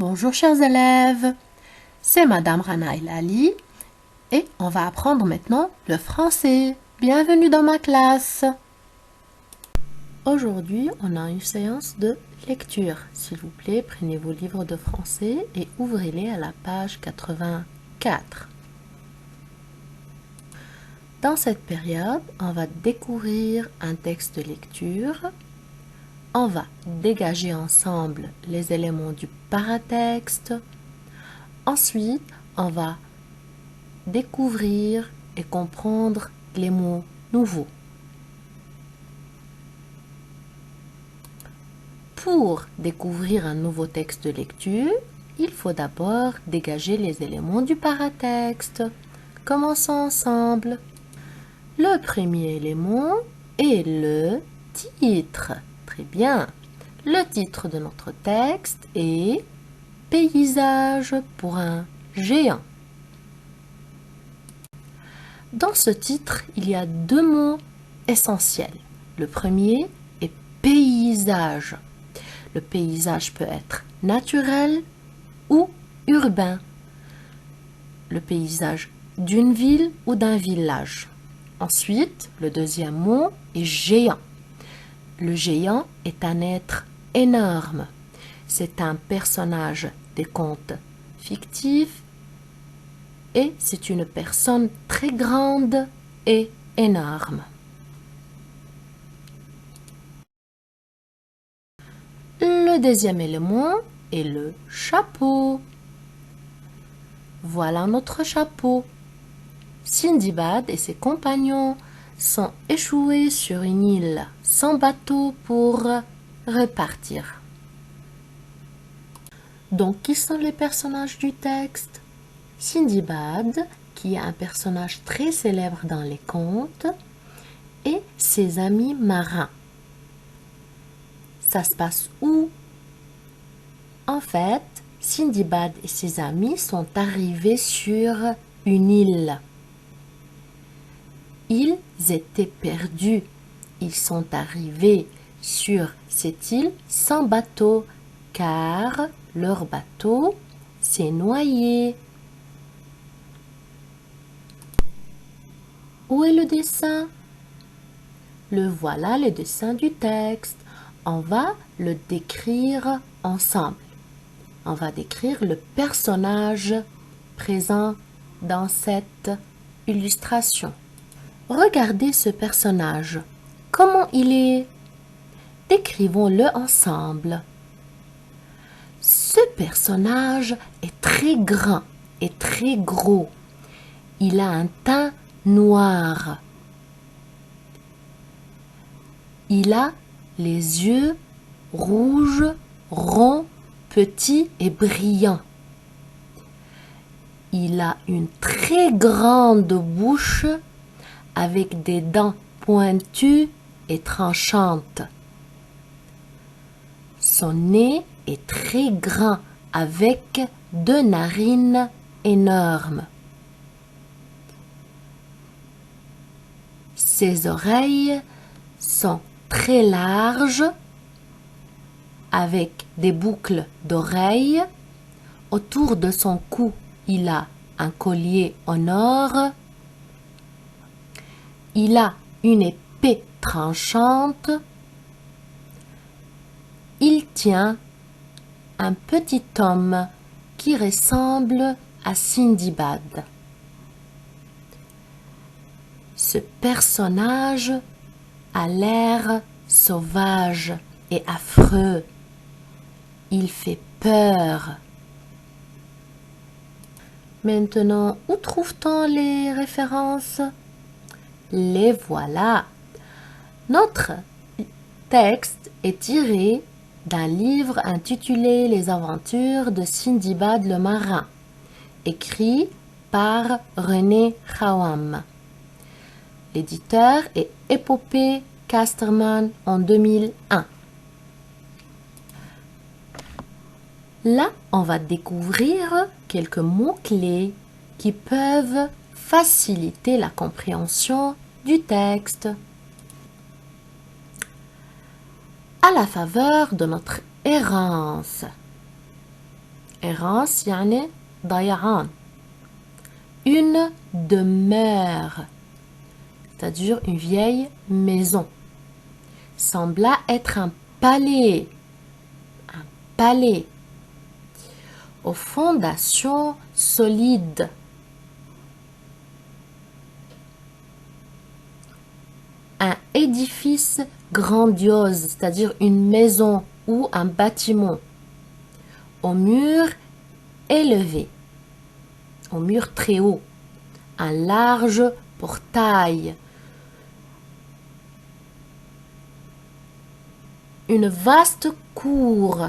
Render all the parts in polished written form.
Bonjour chers élèves, c'est Madame Rana El-Ali et on va apprendre maintenant le français. Bienvenue dans ma classe. Aujourd'hui, on a une séance de lecture. S'il vous plaît, prenez vos livres de français et ouvrez-les à la page 84. Dans cette période, on va découvrir un texte de lecture. On va dégager ensemble les éléments du paratexte. Ensuite, on va découvrir et comprendre les mots nouveaux. Pour découvrir un nouveau texte de lecture, il faut d'abord dégager les éléments du paratexte. Commençons ensemble. Le premier élément est le titre. Très bien. Le titre de notre texte est « Paysage pour un géant ». Dans ce titre, il y a deux mots essentiels. Le premier est « paysage ». Le paysage peut être naturel ou urbain. Le paysage d'une ville ou d'un village. Ensuite, le deuxième mot est géant. Le géant est un être énorme. C'est un personnage des contes fictifs et c'est une personne très grande et énorme. Le deuxième élément est le chapeau. Voilà notre chapeau. Sindibad et ses compagnons sont échoués sur une île sans bateau pour repartir. Donc, qui sont les personnages du texte? Sindibad, qui est un personnage très célèbre dans les contes, et ses amis marins. Ça se passe où? En fait, Sindibad et ses amis sont arrivés sur une île. Ils étaient perdus. Ils sont arrivés sur cette île sans bateau, car leur bateau s'est noyé. Où est le dessin? Le voilà, le dessin du texte. On va le décrire ensemble. On va décrire le personnage présent dans cette illustration. Regardez ce personnage. Comment il est? Décrivons-le ensemble. Ce personnage est très grand et très gros. Il a un teint noir. Il a les yeux rouges, ronds, petits et brillants. Il a une très grande bouche avec des dents pointues et tranchantes. Son nez est très grand avec deux narines énormes. Ses oreilles sont très larges avec des boucles d'oreilles. Autour de son cou, il a un collier en or. Il a une épée tranchante. Il tient un petit homme qui ressemble à Sindibad. Ce personnage a l'air sauvage et affreux. Il fait peur. Maintenant, où trouve-t-on les références? Les voilà. Notre texte est tiré d'un livre intitulé Les aventures de Sindibad le marin, écrit par René Khawam. L'éditeur est Épopée Casterman en 2001. Là, on va découvrir quelques mots-clés qui peuvent faciliter la compréhension du texte. À la faveur de notre errance, errance يعني ضيعان. Une demeure, c'est-à-dire une vieille maison. Sembla être un palais. Un palais. Aux fondations solides. Un édifice grandiose, c'est-à-dire une maison ou un bâtiment. Au mur élevé, au mur très haut, un large portail, une vaste cour.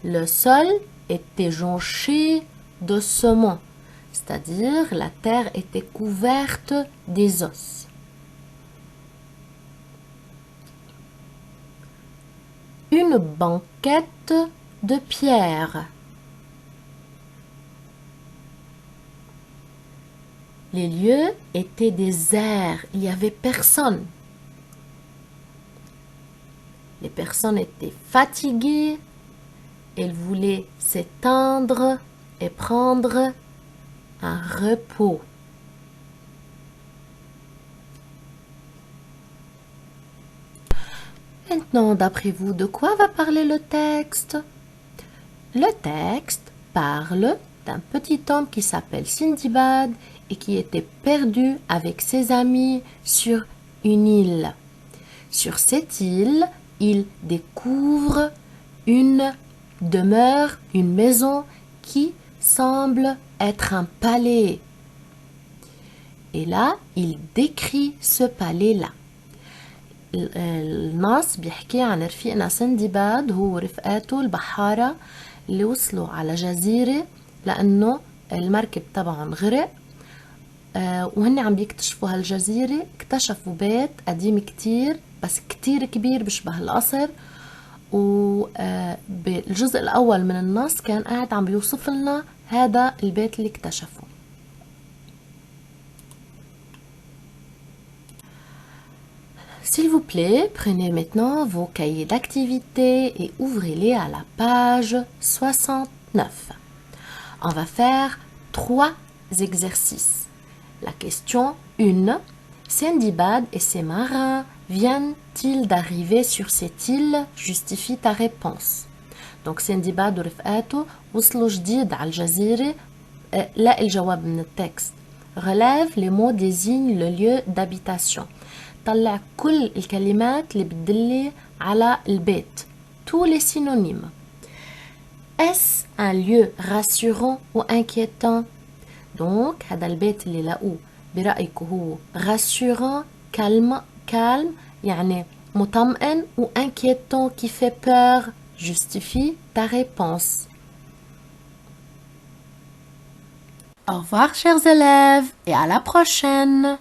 Le sol était jonché d'ossements, c'est-à-dire la terre était couverte des os. Une banquette de pierre. Les lieux étaient déserts, il n'y avait personne. Les personnes étaient fatiguées, elles voulaient s'étendre et prendre un repos. Maintenant, d'après vous, de quoi va parler le texte? Le texte parle d'un petit homme qui s'appelle Sindibad et qui était perdu avec ses amis sur une île. Sur cette île, il découvre une demeure, une maison qui semble être un palais. Et là, il décrit ce palais-là. النص بيحكي عن رفيقنا سندباد هو ورفقاته البحارة اللي وصلوا على جزيرة لأنه المركب طبعا غرق وهن عم بيكتشفوا هالجزيرة اكتشفوا بيت قديم كتير بس كتير كبير بيشبه القصر وبالجزء الأول من النص كان قاعد عم بيوصف لنا هذا البيت اللي اكتشفه. S'il vous plaît, prenez maintenant vos cahiers d'activité et ouvrez-les à la page 69. On va faire 3 exercices. La question 1. Sindibad et ses marins viennent-ils d'arriver sur cette île? Justifie ta réponse. Donc Sindibad ورفقاته وصلوا جديد على الجزيرة. لا الجواب من التكست. Relève les mots désignent le lieu d'habitation. طلع كل الكلمات اللي بتدل على البيت. Tous les synonymes. Est-ce un lieu rassurant ou inquiétant? Donc هذا البيت اللي لقوه برأيكم هو rassurant, calme يعني مطمئن ou inquiétant qui fait peur? Justifie ta réponse. Au revoir chers élèves et à la prochaine.